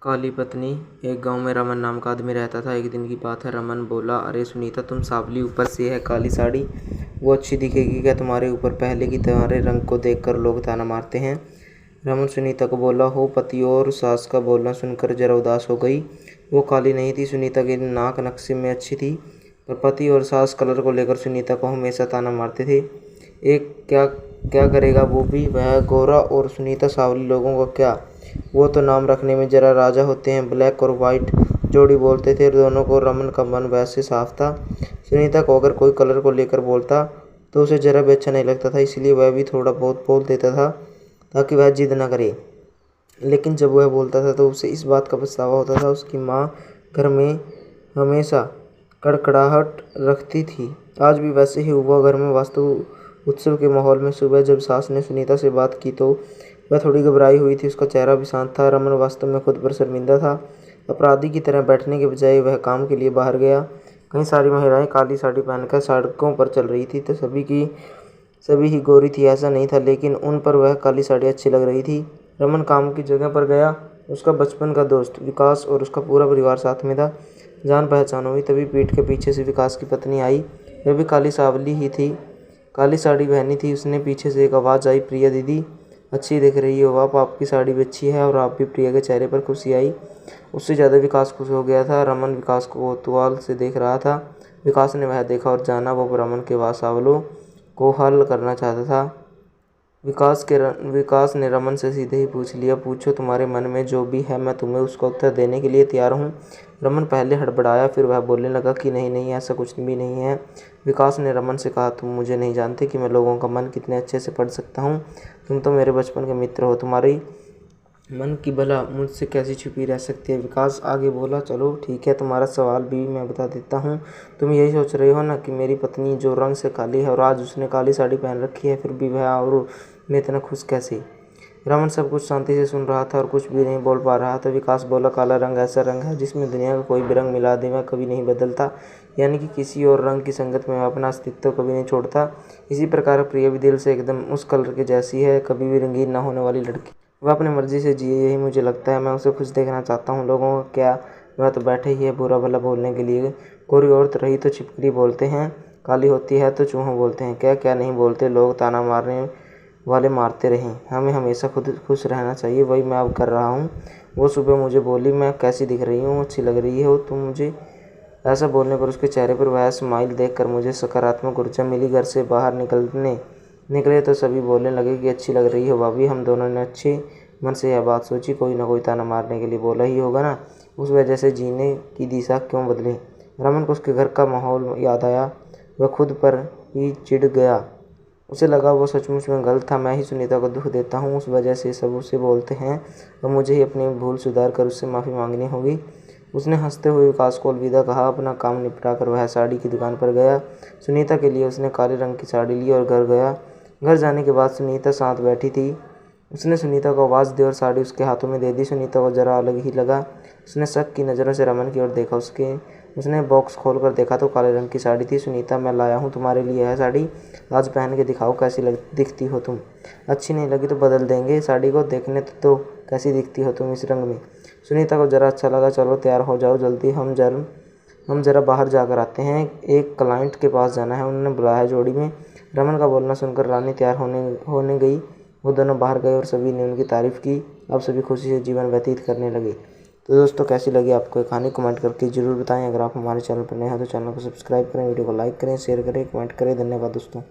काली पत्नी। एक गांव में रमन नाम का आदमी रहता था। एक दिन की बात है। रमन बोला, अरे सुनीता, तुम सांवली, ऊपर से है काली साड़ी, वो अच्छी दिखेगी क्या तुम्हारे ऊपर? पहले की तुम्हारे रंग को देखकर लोग ताना मारते हैं। रमन सुनीता को बोला, हो। पति और सास का बोलना सुनकर जरा उदास हो गई। वो काली नहीं थी, सुनीता की नाक नक्शे में अच्छी थी, पर पति और सास कलर को लेकर सुनीता को हमेशा ताना मारते थे। एक क्या क्या करेगा वो भी, वह गोरा और सुनीता सांवली, लोगों का क्या। वो तो नाम रखने में जरा राजा होते हैं। ब्लैक और वाइट जोड़ी बोलते थे दोनों को। रमन का मन वैसे साफ था। सुनीता को अगर कोई कलर को लेकर बोलता तो उसे जरा भी अच्छा नहीं लगता था, इसलिए वह भी थोड़ा बहुत बोल देता था ताकि वह जिद न करे। लेकिन जब वह बोलता था तो उसे इस बात का पछतावा होता था। उसकी माँ घर में हमेशा कड़कड़ाहट रखती थी। आज भी वैसे ही हुआ। घर में वास्तु उत्सव के माहौल में सुबह जब सास ने सुनीता से बात की तो वह थोड़ी घबराई हुई थी। उसका चेहरा भी शांत था। रमन वास्तव में खुद पर शर्मिंदा था। अपराधी की तरह बैठने के बजाय वह काम के लिए बाहर गया। कई सारी महिलाएं काली साड़ी पहनकर सड़कों पर चल रही थी, तो सभी ही गोरी थी ऐसा नहीं था, लेकिन उन पर वह काली साड़ी अच्छी लग रही थी। रमन काम की जगह पर गया। उसका बचपन का दोस्त विकास और उसका पूरा परिवार साथ में था। जान पहचान हुई। तभी पीठ के पीछे से विकास की पत्नी आई। वह भी काली सावली ही थी, काली साड़ी पहनी थी। उसने पीछे से एक आवाज़ आई, प्रिया दीदी, अच्छी दिख रही हो आप, आपकी साड़ी भी अच्छी है। और आप भी। प्रिया के चेहरे पर खुशी आई। उससे ज़्यादा विकास खुश हो गया था। रमन विकास को कौतूहल से देख रहा था। विकास ने वह देखा और जाना वो रमन के वासावलों को हल करना चाहता था। विकास ने रमन से सीधे ही पूछ लिया, पूछो, तुम्हारे मन में जो भी है मैं तुम्हें उसका उत्तर देने के लिए तैयार हूँ। रमन पहले हड़बड़ाया, फिर वह बोलने लगा कि नहीं नहीं, ऐसा कुछ भी नहीं है। विकास ने रमन से कहा, तुम मुझे नहीं जानते कि मैं लोगों का मन कितने अच्छे से पढ़ सकता हूँ। तुम तो मेरे बचपन के मित्र हो, तुम्हारी मन की भला मुझसे कैसी छुपी रह सकती है। विकास आगे बोला, चलो ठीक है, तुम्हारा सवाल भी मैं बता देता हूँ। तुम यही सोच रहे हो ना कि मेरी पत्नी जो रंग से काली है और आज उसने काली साड़ी पहन रखी है, फिर भी वह और मैं इतना खुश कैसे? रमन सब कुछ शांति से सुन रहा था और कुछ भी नहीं बोल पा रहा था। विकास बोला, काला रंग ऐसा रंग है जिसमें दुनिया का कोई भी रंग मिला दे वह कभी नहीं बदलता, यानी कि किसी और रंग की संगत में अपना अस्तित्व कभी नहीं छोड़ता। इसी प्रकार प्रिया भी दिल से एकदम उस कलर के जैसी है, कभी भी रंगीन ना होने वाली लड़की। वह अपनी मर्जी से जिए, यही मुझे लगता है। मैं उसे खुश देखना चाहता हूँ। लोगों का क्या, वह तो बैठे ही है बुरा भला बोलने के लिए। कोई औरत रही तो छिपकली बोलते हैं, काली होती है तो चूहा बोलते हैं। क्या क्या नहीं बोलते लोग, ताना मारने वाले मारते रहें। हमें हमेशा खुद खुश रहना चाहिए, वही मैं अब कर रहा हूँ। वो सुबह मुझे बोली, मैं कैसी दिख रही हूँ, अच्छी लग रही हो तुम मुझे। ऐसा बोलने पर उसके चेहरे पर वह स्माइल देखकर मुझे सकारात्मक ऊर्जा मिली। घर से बाहर निकले तो सभी बोलने लगे कि अच्छी लग रही हो भाभी। हम दोनों ने अच्छे मन से यह बात सोची, कोई ना कोई ताना मारने के लिए बोला ही होगा ना, उस वजह से जीने की दिशा क्यों बदले। रमन को उसके घर का माहौल याद आया। वह खुद पर ही चिढ़ गया। उसे लगा वो सचमुच में गलत था। मैं ही सुनीता को दुख देता हूँ, उस वजह से सब उसे बोलते हैं और मुझे ही अपनी भूल सुधार कर उससे माफ़ी मांगनी होगी। उसने हंसते हुए विकास को अलविदा कहा। अपना काम निपटा कर वह साड़ी की दुकान पर गया। सुनीता के लिए उसने काले रंग की साड़ी ली और घर गया। घर जाने के बाद सुनीता साथ बैठी थी। उसने सुनीता को आवाज़ दी और साड़ी उसके हाथों में दे दी। सुनीता को जरा अलग ही लगा। उसने शक की नज़रों से रमन की ओर देखा। उसने बॉक्स खोलकर देखा तो काले रंग की साड़ी थी। सुनीता, मैं लाया हूँ तुम्हारे लिए है साड़ी, आज पहन के दिखाओ कैसी दिखती हो तुम। अच्छी नहीं लगी तो बदल देंगे साड़ी को, देखने तो कैसी दिखती हो तुम इस रंग में। सुनीता को ज़रा अच्छा लगा। चलो तैयार हो जाओ जल्दी, हम ज़रा बाहर जाकर आते हैं, एक क्लाइंट के पास जाना है, उन्होंने बुलाया है जोड़ी में। रमन का बोलना सुनकर रानी तैयार होने गई। वो दोनों बाहर गए और सभी ने उनकी तारीफ़ की। अब सभी खुशी से जीवन व्यतीत करने लगे। तो दोस्तों, कैसी लगी आपको ये कहानी, कमेंट करके ज़रूर बताएं। अगर आप हमारे चैनल पर नए हैं तो चैनल को सब्सक्राइब करें, वीडियो को लाइक करें, शेयर करें, कमेंट करें। धन्यवाद दोस्तों।